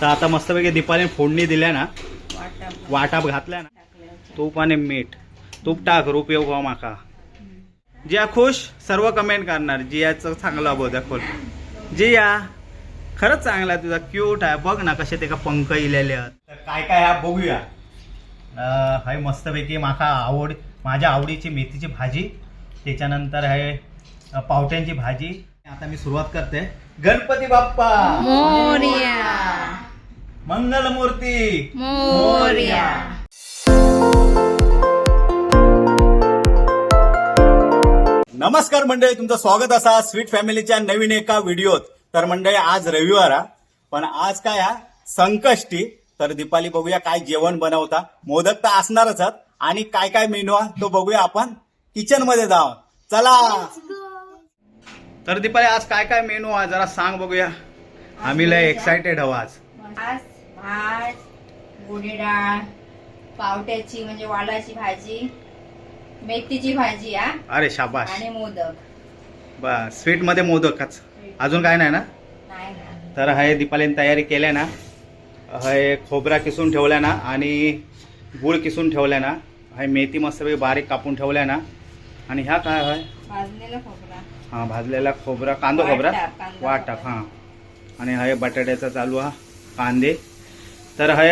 तर आता मस्तपैकी दीपालीने फोडणी दिल्या ना, वाटाप घातल्या ना, तूप आणि मीठ. तूप टाक रूप येऊ गो माका. जिया खुश, सर्व कमेंट करणार जियाचं चांगला बोध खोल. जिया खरंच चांगला तुझा, क्यूट आहे. बघ ना कसे ते का पंख इलेले आहेत. तर काय काय हा बघूया. हाय मस्तपैकी माका माझ्या आवडीची मेथीची भाजी, त्याच्यानंतर आहे पावट्यांची भाजी. आता मी सुरुवात करते. गणपती बाप्पा मोरया, मंगलमूर्ती मोरया. नमस्कार मंडळी, तुमचं स्वागत असा स्वीट फॅमिलीच्या नवीन एका व्हिडिओत. तर मंडळी आज रविवार पण आज काय हा संकष्टी. तर दीपाली बघूया काय जेवण बनवता. मोदक तर असणारच आहेत आणि काय काय मेनू आहे तो बघूया आपण किचन मध्ये जाऊन. चला. तर दीपाली आज काय काय मेनू आहे जरा सांग बघूया. आम्ही लय एक्साइटेड आहोत आज. भात, गोडी डाळ, पावट्याची म्हणजे वालाची भाजी, मेथीची भाजी अरे शाबाश. आणि मोदक. बस स्वीट मध्ये मोदकच, अजून काय नाही ना. नाही ना. तर हे दीपालीने तयारी केल्या ना. हे खोबरा किसून ठेवल्या ना आणि गुळ किसून ठेवल्या ना. हे मेथी मस्त बारीक कापून ठेवल्या ना. आणि ह्या काय आहे भाजलेला खोबरा. हा भाजलेला खोबरा, कांदा खोबरा वाटप. हा आणि हे बटाट्याचा चालू हा कांदे. तर हे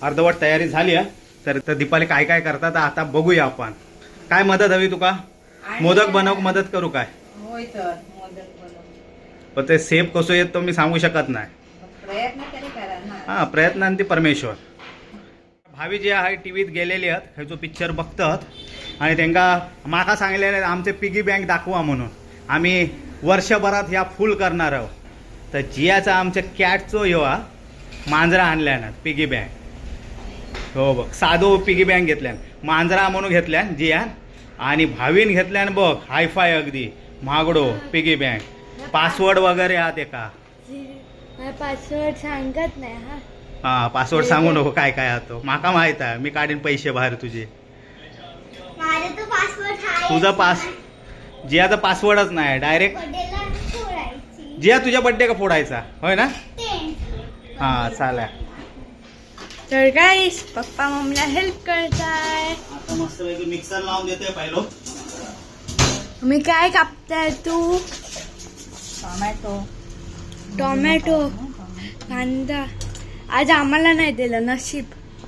अर्धवट तयारी झाली आहे. तर दीपाली काय काय करतात आता बघूया आपण. काय मदत हवी तुका. मोदक बनव मदत करू काय. होय तर मोदक बनव. पण ते सेफ कसं येत तो मी सांगू शकत नाही. प्रयत्न तरी करा ना. हा प्रयत्नांती परमेश्वर. भावी जे आहे टीव्हीत गेलेले आहेत, हे जो पिक्चर बघतात आणि त्यांना माका सांगलेले आमचे पिगी बँक दाखवा म्हणून. आम्ही वर्षभरात ह्या फुल करणार आहोत. तर जियाचा आमच्या कॅटचो ह्यो मांजरा आणल्या ना पिगी बँक. हो बघ साधो पिगी बँक घेतल्यान, मांजरा म्हणून घेतल्यान जियान. आणि भावीन घेतल्यान बघ हायफाय अगदी महागडो पिगी बँक. पासवर्ड वगैरे आहात एका. पासवर्ड सांगत नाही. हा पासवर्ड सांगू नको काय काय आहात. माका माहित आहे, मी काढीन पैसे बाहेर तुझे. माझा तो पासवर्ड आहे. तुझा जियाचा पासवर्डच नाही डायरेक्ट. जिया तुझ्या बर्थडे का फोडायचा होय ना. हा चालेल. तर गाईस पप्पा मम्मीला हेल्प करताय. आता मस्त मिक्सर लावून देते पहिलो. मी काय कापताय तू. टोमॅटो, टोमॅटो, कांदा. आज आम्हाला नाही दिलं नशीब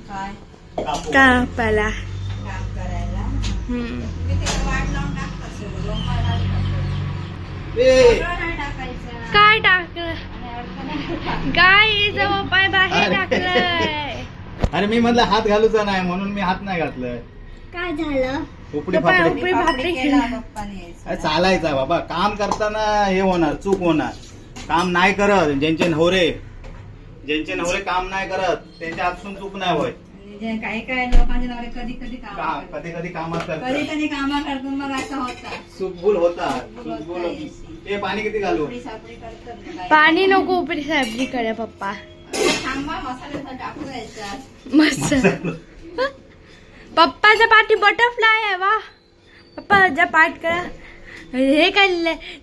काय कापायला. काम करायला. हम्म. मी तिथे वाट लावून टाकत असेल. लोंबा ए, नाही टाकायचं. काय टाकलं आणि अर्थ नाही टाकायचं. गाईस पप्पा बाहेर अरे. टाकलंय. अरे मी म्हणलं हात घालूचा नाही म्हणून मी हात नाही घातलं. काय झालं. उपडी पप्पा, फापडी. उपडी भाकरी केला केली. पप्पाने. अरे चालायचा बाबा. काम करताना हे होणार, चूक होणार. काम नाही करत ज्यांचे नवरे काम नाही करत त्यांच्या हातून चूक नाही होय. म्हणजे काही काही लोकांचे नवरे कधी कधी काम कधी कधी कामात कधी करतात, कधी कामा करतो मग असं होतं. चूकभूल होतात. चूकभूल ते पाणी किती घालू. सापडी सापडी करतात ना काही. पाणी नको उपरी साबरी करे पप्पा. थांबा मसाला टाकू द्यायचा. मस्त. पप्पाच्या पाठी बटरफ्लाय आहे वा. पप्पा पाठ करा. हे काय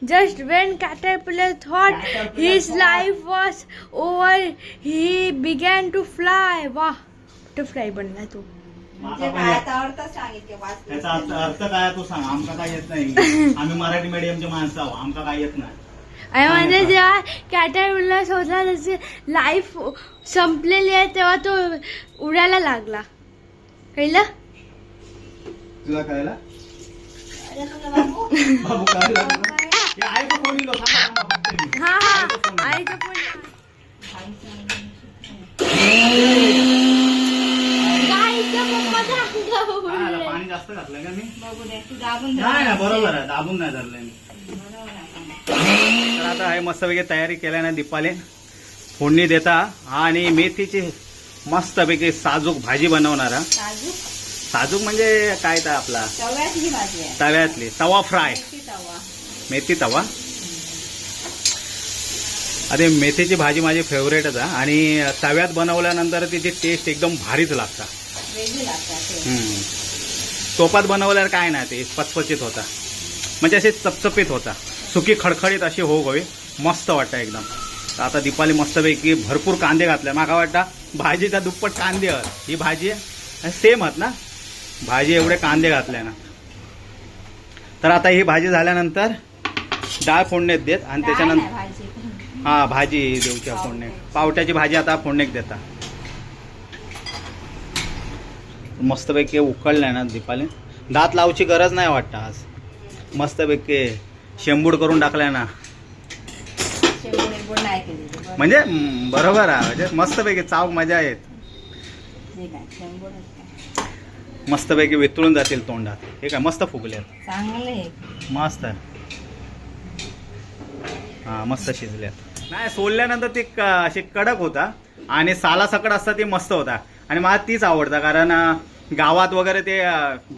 just Wien caterpillar thought his life was over he began to fly. वा बटरफ्लाय बनला तू. म्हणजे काय आता अर्थ सांगितले वाचले. त्याचा अर्थ काय तू सांग. आमका काय येत नाही. आम्ही मराठी मीडियमचे माणसं आहो, आमका काय येत नाही. आणि म्हणजे जेव्हा कॅटरपिलर शोधला त्याची लाईफ संपलेली आहे तेव्हा तो उडायला लागला. कळलं. तुला कळलं. बाबू काय लागलं? हे आहे का कोणी लोक. हा हा आईचं पण पाणी जास्त घातलं का मी. बघू दे तू दाबून नाही धर. ना बरोबर आहे, दाबून नाही धरलं मी. बरोबर आहे. तर आता हे मस्तपैकी तयारी केल्या ना दीपाली फोडणी देता. आणि मेथीची मस्तपैकी साजूक भाजी बनवणार. काजू साजूक म्हणजे काय तर आपला तव्यातली भाजी आहे. तव्यातली तवा फ्राय. मेथी तवा. मेथी तवा. अरे मेथीची भाजी माझी फेवरेटच आहे. आणि तव्यात बनवल्यानंतर तिची टेस्ट एकदम भारीच लागतात. वेगळी लागतात ते. तोपात बनवल्यावर काय नाही ते पचपचित होता. म्हणजे असे चपचपीत होता. सुकी खडखडीत अशी हो गवी मस्त वाटतं एकदम. तर आता दीपाली मस्तपैकी भरपूर कांदे घातले. माका वाटतं भाजीचा दुप्पट कांदे आहेत. ही भाजी सेम आहेत ना, भाजी एवढे कांदे घातले ना. तर आता ही भाजी झाल्यानंतर डाळ फोडणीत देत आणि त्याच्यानंतर भाजी हा भाजी देऊच्या फोडणे. पावट्याची भाजी आता फोडणीत देता. मस्तपैकी उकळलाय ना दीपाली. दात लावची गरज नाही वाटतं आज. मस्तपैकी शेंबूड करून टाकलाय ना. शेंगूड नाही केली म्हणजे बरोबर आहे. म्हणजे मस्तपैकी चाव मजा येत. मस्तपैकी वितळून जातील तोंडात. हे काय मस्त फुगले चांगले मस्त. हा मस्त शिजल्यात. नाही सोलल्यानंतर ते असे कडक होता आणि साला सकट असता ते मस्त होता. आणि मला तीच आवडतं कारण गावात वगैरे ते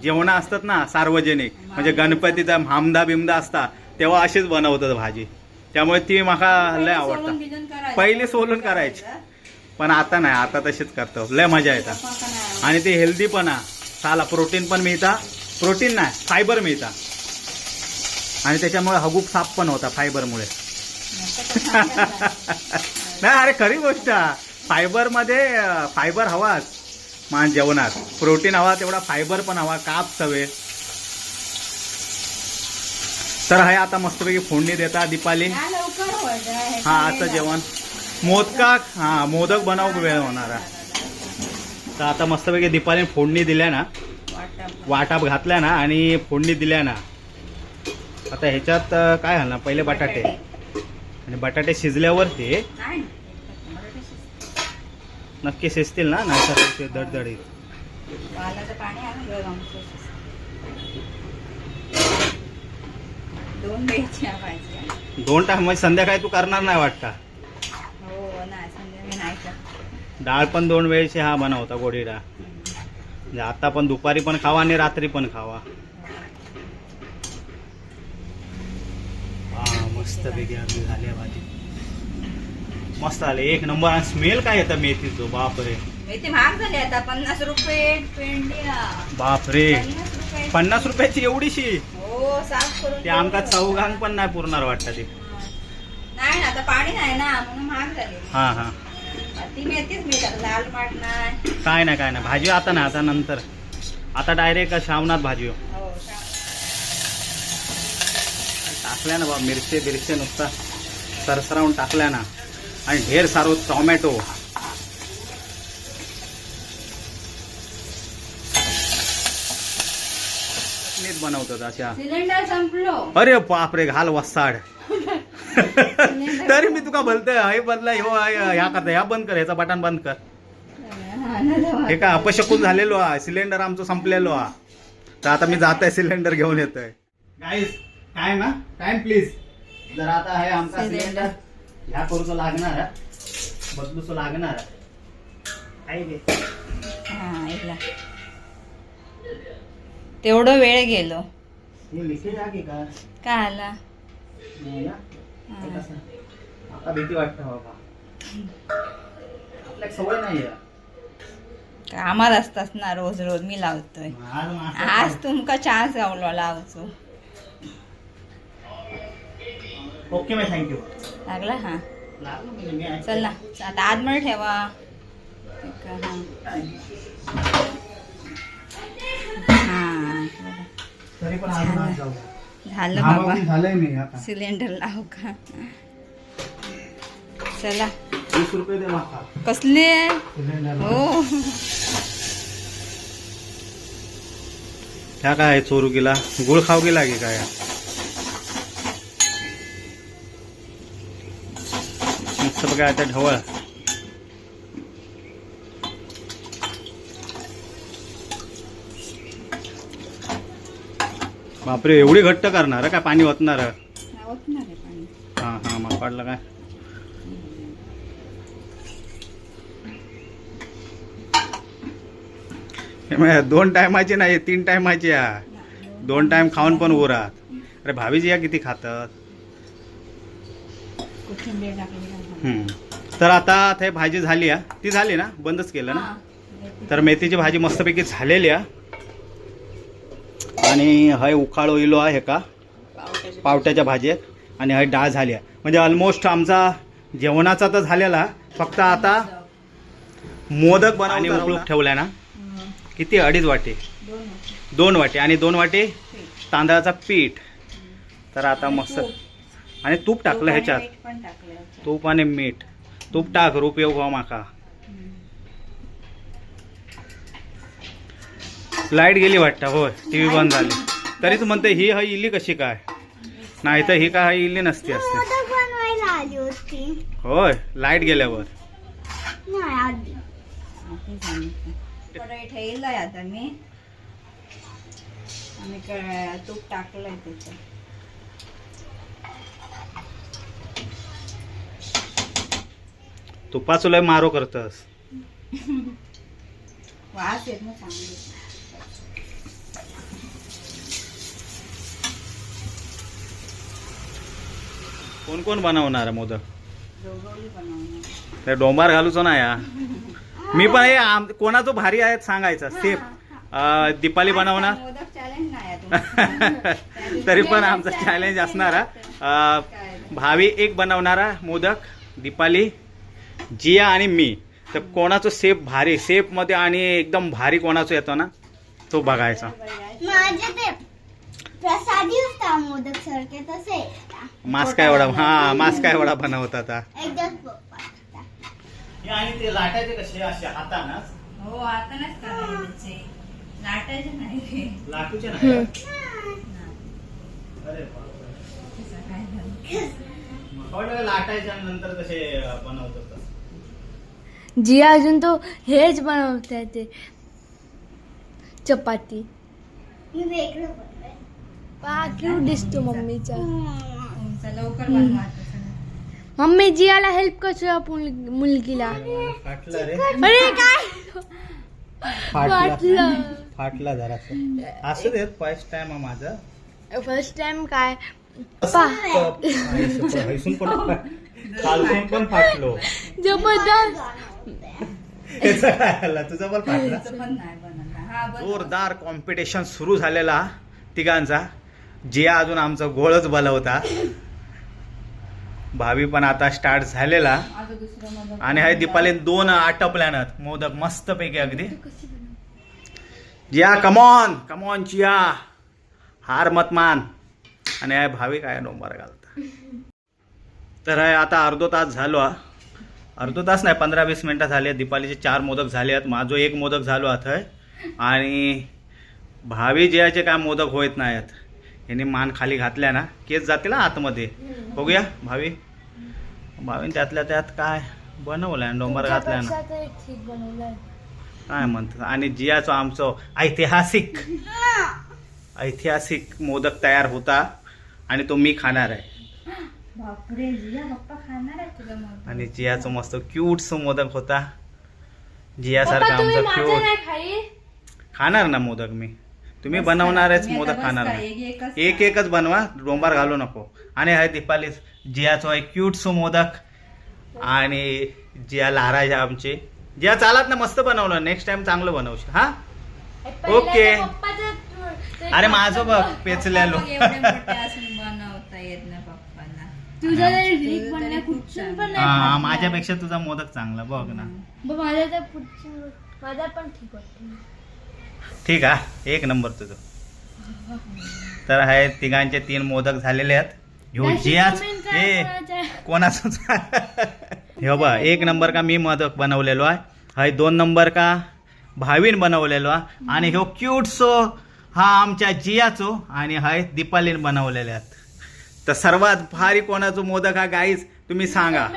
जेवणं असतात ना सार्वजनिक, म्हणजे गणपतीचा हामदा बिमदा असता तेव्हा अशीच बनवतात भाजी. त्यामुळे ती माका लय आवडतं. पहिले सोलून करायची पण आता नाही, आता तशीच करतो. लय मजा येतात आणि ते हेल्दी पण आहे. साला प्रोटीन पण मिळता. प्रोटीन नाही फायबर मिळता आणि त्याच्यामुळे हगूक साफ पण होता फायबरमुळे. नाही अरे खरी गोष्ट. फायबरमध्ये फायबर हवाच मान जेवणात. प्रोटीन हवा तेवढा फायबर पण हवा. काप सवे. तर हे आता मस्तपैकी फोडणी देता दीपाली. हा आता जेवण मोदक बनव वेळ होणार आहे. तर आता मस्तपैकी दीपालीने फोडणी दिल्या ना, वाटाप घातल्या ना आणि फोडणी दिल्या ना. आता ह्याच्यात काय घालणार पहिले बटाटे आणि बटाटे शिजल्यावर ते नक्की शिजतील ना, नाहीतर ते दडदडीत. दोन टाइम म्हणजे संध्याकाळी तू करणार नाही वाटतं. डाळ पण 2 वेळची हा बनवता गोडी डाळ. म्हणजे आता पण दुपारी पण खावा आणि रात्री पण खावा. हा मस्त पैकी आपली झाली भाजी. मस्त आले एक नंबर. आणि स्मेल काय येतं मेथीचं. बापरे मेथी महाग झाली आता 50 रुपये पेंडी. बापरे 50 रुपयाची एवढीशी. हो साफ करून ते आमका चौघांग पण नाही पुरणार वाटतं ते. नाही ना आता पाणी नाही ना म्हणून महाग झाली. हा हा ती मेथीच मिळतात. लाल माठ नाही काय नाही भाजी आता नाही. आता नंतर आता डायरेक्ट श्रावणात भाजी हो. टाकल्या ना बा. मिरचे नुसता सरसरावून टाकल्या ना आणि ढेर सारो टोमॅटो. नीट बनवतात अशा. सिलेंडर संपलो. अरे बापरे घाल वसाड. तरी मी तुका बोलतोय हे बदला ह्या करता ह्या बंद कर. ह्याचा बटन बंद कर. हे काय अपशकून झालेलो आहे. सिलेंडर आमचं संपलेलो आहे. तर आता मी जात आहे सिलेंडर घेऊन येतोय. गाईस काय ना टाइम प्लीज. जर आता आहे आमचा सिलेंडर ह्या करूच लागणार बदलूच लागणार आहे. तेवढं वेळ गेलो. हे लिकेज आहे का काय आला नाही ना. आता भीती वाटतं बाबा. आपल्याला सवय नाही आहे. कामात असतास ना रोज रोज. मी लावतोय आज तुमका चान्स गावलो लावचो. ओके मॅ थँक्यू. लागला हा लागलं. चल ना आता आतमध्ये ठेवा. तरी पण अजून जाऊ. झालं बाबा. झालंय मी आता. सिलेंडर लाव का. चला 20 रुपये दे माका. कसले सिलेंडर. हो ह्या काय चोरू गेला. गुळ खाऊ गेला की काय. मस्त बघा आता ढवळ. बापरे एवढी घट्ट करणार काय. पाणी ओतणार. हा हा मग पाडलं काय. हे 2 टायमाची नाही 3 टायमाची. 2 टाइम खाऊन पण उरात. अरे भाभीजी या किती खातात. तर आता ते भाजी झाली आहे. ती झाली ना बंदच केलं ना. तर मेथीची भाजी मस्तपैकी झालेली आहे. आणि हय उखाळ होईलो आहे का पावट्याच्या भाजी आणि हय डाळ झाली आहे. म्हणजे ऑलमोस्ट आमचा जेवणाचा तर झालेला, फक्त आता मोदक बनवून उकळून ठेवलाय ना. किती 2.5 वाटी, 2 वाटी आणि 2 वाटी तांदळाचा पीठ. तर आता मस्त आणि तूप टाकलं ह्याच्यात, पण टाकलं तूप आणि मीठ. तूप टाक रूप येऊ गो माका. लाईट गेली वाटतं. होय, टीव्ही बंद झाली. तरी तू म्हणते ही इल्ली कशी काय, नाही तर ही काय इल्ली नसती असते. बनवायला आली होती. होय, लाईट गेल्यावर. कढई ठेवलंय आता मी आणि तूप टाकलंय त्याच्यात. तुपाचं लय मारो करतस. वास येत ना चांगली. कोण कोण बनवणार मोदक? दोघंही बनवणार. ते डोंबार घालूचो ना या. मी पण हे कोणाचं भारी आहे सांगायचं. सेफ दीपाली बनवणार. मोदक चॅलेंज नाही आहे तुमचं. तरी पण आमचा चॅलेंज असणारा भावी एक बनवणारा मोदक, दीपाली, जिया आणि मी. तर कोणाचं सेफ भारी, सेफ मध्ये आणि एकदम भारी कोणाचं येतो ना तो बघायचा. माझे ते प्रसादी असता मोदक सारखे तसे मास्का एवढा, हा मास्का एवढा बनवतात. एकदम आणि ते लाटायचे कसे असे हातानच. हो हातानेच करायचे, लाटायचे नाही रे. लाटूचे नाही. अरे तसं काय झालं. लाटायच्या नंतर कसे बनवतात. जिया अजून तो हेच बनवते ते चपाती. क्यूट दिसतो मम्मीचा. तुमचं लवकर बनवा आता सगळं. मम्मी जियाला हेल्प करतो मुलगीला. फाटलं रे. अरे काय फाटलं फाटला जरा. असं देत फर्स्ट टाइम माझा. फर्स्ट टाइम काय हैसून पण खालसून पण फाटलो. जबरदस्त. तुझा पण फाटला. तसं पण नाही बनवला. हा बनव. जोरदार कॉम्पिटिशन सुरू झालेला तिघांचा. जिया अजून आमचा गोळच बोलवता. भावी पण आता स्टार्ट झालेला. आता दुसरं मोदक आणि हाय दीपाली 2 आटपल्यानं मोदक मस्त पैकी अगदी. जिया कमॉन कमॉन जिया, हार मत मान. आणि हाय भावी काय डोंबार घालता. तर हाय आता अर्धो तास झालो. अर्धो तास नाही, 15-20 मिनिटं झाली. दीपालीचे 4 मोदक झाले आहेत. माझो 1 मोदक झालो आता. आणि भावी जियाचे काय मोदक होत नाहीत. यांनी मान खाली घातल्या ना केस जातील आतमध्ये. बघूया भावी. भावीन त्यातल्या त्यात काय बनवलंय, डोंबार घातलाय ना काय म्हणतात. आणि जियाचं आमचं ऐतिहासिक मोदक तयार होता आणि तो मी खाणार आहे. बापरे, जिया पप्पा खाणार आहे तुझं मोदक. आणि जियाचं मस्त क्यूटस मोदक होता. जियासारखा आमचं क्यूट. खाणार ना मोदक मी. तुम्ही बनवणारच मोदक खाणार ना. एक एकच बनवा, डोंबार घालू नको. आणि हाय दीपाली जियाचं आहे क्यूटसो मोदक. आणि जिया लहारायचे आमचे. जिया चालत ना मस्त बनवलं. नेक्स्ट टाइम चांगलं बनवशील. हा ओके. अरे माझं बघ पेचलेलो. एवढे मोठे असून बनवता येत नाही पप्पांना. हा माझ्यापेक्षा तुझा मोदक चांगला बघ ना. माझा पण ठीक वाटतं. ठीक आहे, 1 नंबर तुझं. तर आहे तिघांचे 3 मोदक झालेले आहेत. ह्यो जियाच हे कोणाचं हे बा 1 नंबर का मी मोदक बनवलेलो आहे. हाय 2 नंबर का भावीन बनवलेलो आहे. आणि ह्यो क्यूटसो हा आमच्या जियाचो. आणि हाय दीपालीन बनवलेले आहेत. तर सर्वात भारी कोणाचं मोदक हा गाईज तुम्ही सांगा.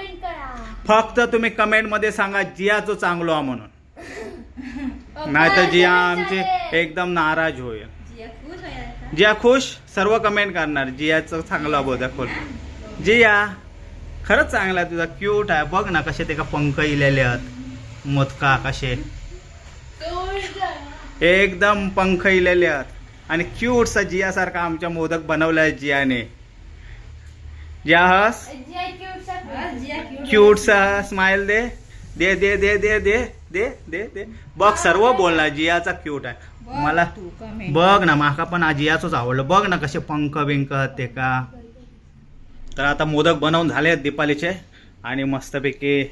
फक्त तुम्ही कमेंट मध्ये सांगा जियाचो चांगलो हा म्हणून. नाही तर जिया आमचे एकदम नाराज होईल. जिया खुश, सर्व कमेंट करणार जियाचं चांगलं मोदक खोल. जिया खरंच चांगला तुझा क्यूट आहे. बघ ना कसे ते का पंख इलेले आहेत मोदका कसे एकदम पंख इलेले आहेत. आणि क्यूटसा जियासारखा आमच्या मोदक बनवलाय जियाने. जिया हस, क्यूटसा स्माइल दे दे दे दे दे दे दे दे दे. बघ सर्व बोलणार जियाचा क्यूट आहे. मला बघ ना माका पण जियाचंच आवडलं. बघ ना कसे पंख बिंक ते का. तर आता मोदक बनवून झाले आहेत दीपालीचे. आणि मस्तपैकी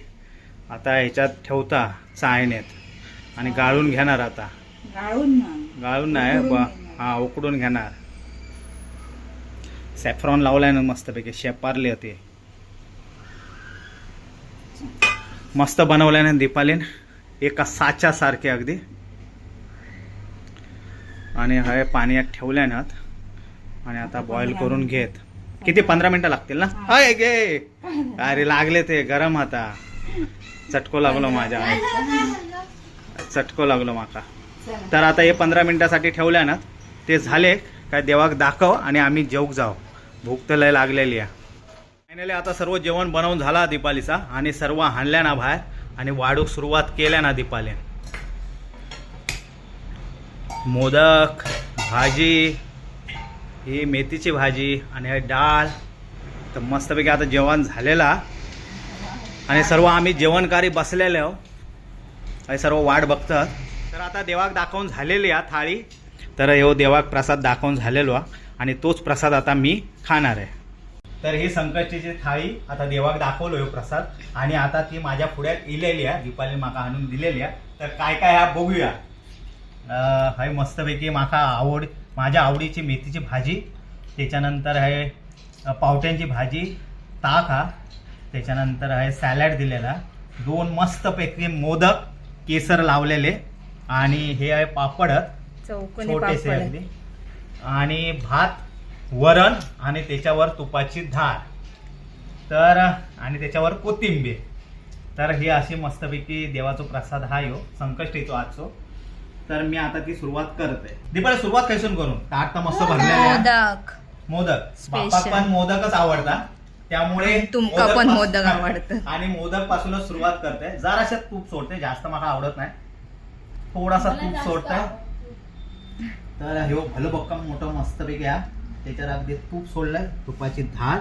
आता ह्याच्यात ठेवता चाळणीत आणि गाळून घेणार आता. गाळून नाही हा उकडून घेणार. सॅफ्रॉन लावलाय ना मस्तपैकी, शेपारली होती मस्त बनवलाय ना दीपालीन एका साच्यासारखे अगदी. आणि हे पाण्यात ठेवलंय ना आणि आता बॉईल करून घेत. किती 15 मिनिटं लागतील ना. अय गे अरे लागले ते गरम आता. चटको लागलो माझ्या, चटको लागलो माका. तर आता हे 15 मिनिटासाठी ठेवलंय ना. ते झाले काय देवाक दाखव आणि आम्ही जेवूक जाऊ. भूक तर लय लागलेली आहे. फायनली आता सर्व जेवण बनवून झाला दीपालीचा आणि सर्व हाणल्या ना बाहेर आणि वाढूक सुरुवात केल्या ना दीपाली. मोदक, भाजी, ही मेथीची भाजी आणि हे डाळ. तर मस्तपैकी आता जेवण झालेला आणि सर्व आम्ही जेवणकारी बसलेले आहो. हे सर्व वाट बघतात. तर आता देवाक दाखवून झालेली आहे थाळी. तर हे देवाक प्रसाद दाखवून झालेलो आणि तोच प्रसाद आता मी खाणार आहे. तर ही संकष्टीची थाळी आता देवाक दाखवलो हो प्रसाद आणि आता ती माझ्या पुढ्यात इलेली आहे. दीपाली माका आणून दिलेली आहे. तर काय काय ह्या बघूया. हाय मस्तपैकी माझ्या आवडीची मेथीची भाजी, त्याच्यानंतर आहे पावट्यांची भाजी, ताक हा, त्याच्यानंतर आहे सॅलड दिलेला, 2 मस्तपैकी मोदक केसर लावलेले आणि हे आहे पापड छोटेसे अगदी आणि भात, वरण आणि त्याच्यावर तुपाची धार. तर आणि त्याच्यावर कोथिंबीर. तर ही अशी मस्तपैकी देवाचा प्रसाद हा यो संकष्टीचो आजचो. तर मी आता ती सुरुवात करते. दीपाली सुरुवात कैसून करून ताट तर मस्त भरलेले मोदक. बाप्पाक पण मोदकच आवडतात त्यामुळे तुमका पण मोदक आवडतं आणि मोदक पासूनच सुरुवात करते. जराशा तूप सोडते, जास्त मला आवडत नाही, थोडासा तूप सोडते. तर हे भलं बक्कम मोठं मस्तपैकी हा त्याच्यावर अगदी तूप सोडलंय, तुपाची धार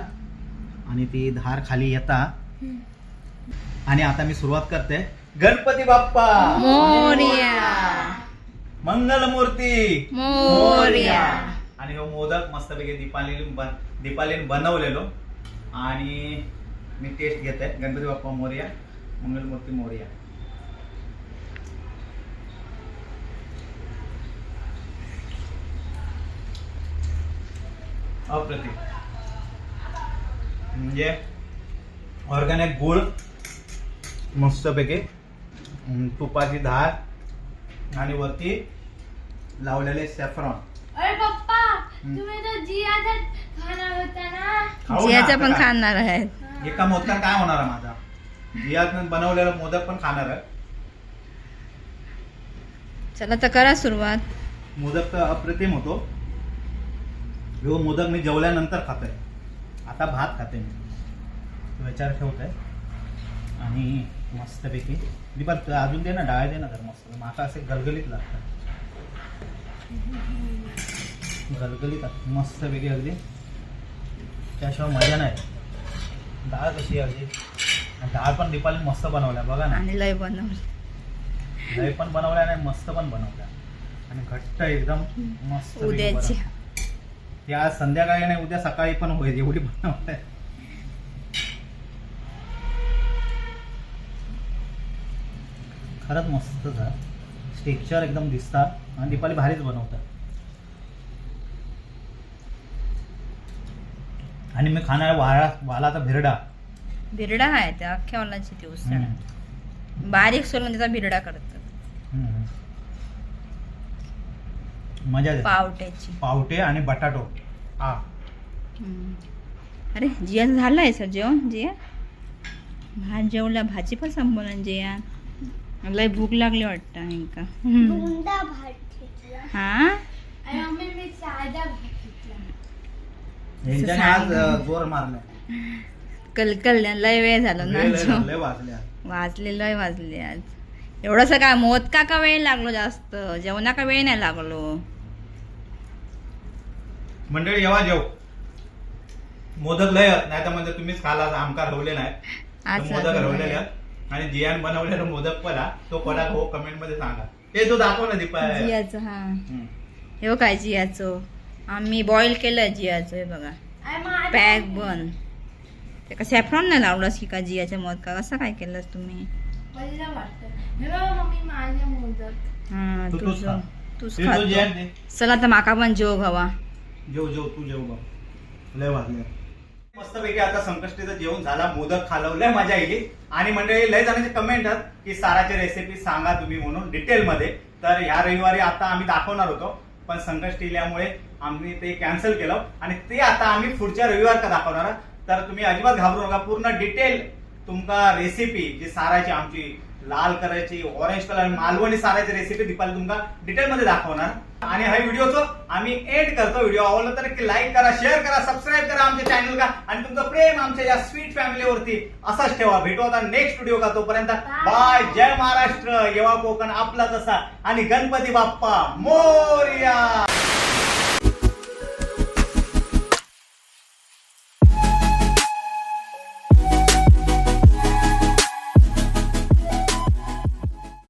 आणि ती धार खाली येता. आणि आता मी सुरुवात करते. गणपती बाप्पा मोरया, मंगलमूर्ती मोरया. आणि हो मोदक मस्तपैकी दीपालीने बनवलेलो आणि मी टेस्ट घेते. गणपती बाप्पा मोरया, मंगलमूर्ती मोरया. अप्रतिम. म्हणजे ऑर्गॅनिक गुळ मस्तपैकी, तुपाची धार आणि वरती लावलेले सॅफ्रॉन. अरे पप्पा तुम्ही तो जियाचा खाणार होता ना. जियाचा पण खाणार आहे. एका मोदकात काय होणार आहे माझा. जियात बनवलेला मोदक पण खाणार आहे. चला तर करा सुरुवात. मोदक तर अप्रतिम होतो. हो मोदक मी जेवल्यानंतर खातोय. आता भात खाते मी. तो विचार ठेवतोय आणि मस्तपैकी दीपात अजून दे ना, डाळ दे ना. तर मस्त माका असे गलगलीत लागतात, गलगलीत मस्तपैकी अगदी. त्याशिवाय मजा नाही. डाळ कशी अगदी. डाळ पण दीपाली मस्त बनवल्या बघा ना. आणि लय बनवलं, लय पण बनवल्या नाही, मस्त पण बनवल्या आणि घट्ट एकदम मस्त. उद्याची ती आज संध्याकाळी नाही, उद्या सकाळी पण होईल एवढी बनवताय. खरंच मस्त झालं. टेक्स्चर एकदम दिसतात आणि दीपाली भारीच बनवतात. आणि मी खाणार वालाचा भिरडा. बिरडा आहे त्या अख्ख्या वालाची ती उसळ बारीक सोलून त्याचा बिरडा करतात. मजा येते. पावट्याची पावटे आणि बटाटो. हा अरे जिया झालंय सर जेवण. जिया भात जेवला, भाजी पण संपवला. जिया लय भूक लागली वाटतं इंका. गुंडा भात घेतला. हा आणि मम्मी मी साधा भात घेतला. यांच्याने आज जोर मारलाय. कलकल लय वेळ झाला ना. लय वाजले आज. वाजले लय वाजले आज. एवढंसं काय मोदका का वेळ लागलो जास्त, जेवणा का वेळ नाही लागलो. मंडळी येवा जेव. मोदक लय नाही तर म्हणजे तुम्हीच खाला, आमका रवले नाही. आज मोदक रवलेले आहेत. आणि जियान बनवलेला मोदक पडा तो कोणा हो कमेंट मध्ये सांगा. हे तू दाखव ना दीपा. जियाचं हा हे काय जियाचं आम्ही बॉईल केलं जियाचं. हे बघा पॅक बन त्याका सॅफ्रॉन नाही लावलास की का जियाच्या मोदका कसं काय केलंस तुम्ही? पहिलं वाटतं हे बघा मम्मी माझे मोदक. हा तू तूच खा. तूच ते तो जेवण दे. चला तर माका पण जेव घावा. जेव तू जेव बघ. लय वाजले मस्तपैकी आता संकष्टीचं जेवण झाला, मोदक खाल्लं, लय मजा येईल. आणि मंडळी लय जणांचे कमेंट आहेत की साराची रेसिपी सांगा तुम्ही म्हणून डिटेलमध्ये. तर ह्या रविवारी आता आम्ही दाखवणार होतो, पण संकष्टी इल्यामुळे आम्ही ते कॅन्सल केलं आणि ते आता आम्ही पुढच्या रविवार का दाखवणार. तर तुम्ही अजिबात घाबरू नका, पूर्ण डिटेल तुमका रेसिपी जी साराची आमची लाल करायची, ऑरेंज कलर मालवणी साराची रेसिपी दीपाली तुमका डिटेल मध्ये दाखवणार. आणि हा व्हिडिओचं आम्ही एंड करतो. व्हिडिओ आवडला तर की लाईक करा, शेअर करा, सबस्क्राईब करा आमच्या चॅनलला आणि तुमचं प्रेम आमच्या या स्वीट फॅमिलीवरती असंच ठेवा. भेटू आता नेक्स्ट व्हिडिओ का, तोपर्यंत बाय. जय महाराष्ट्र, येवा कोकण आपला तसा आणि गणपती बाप्पा मोरया.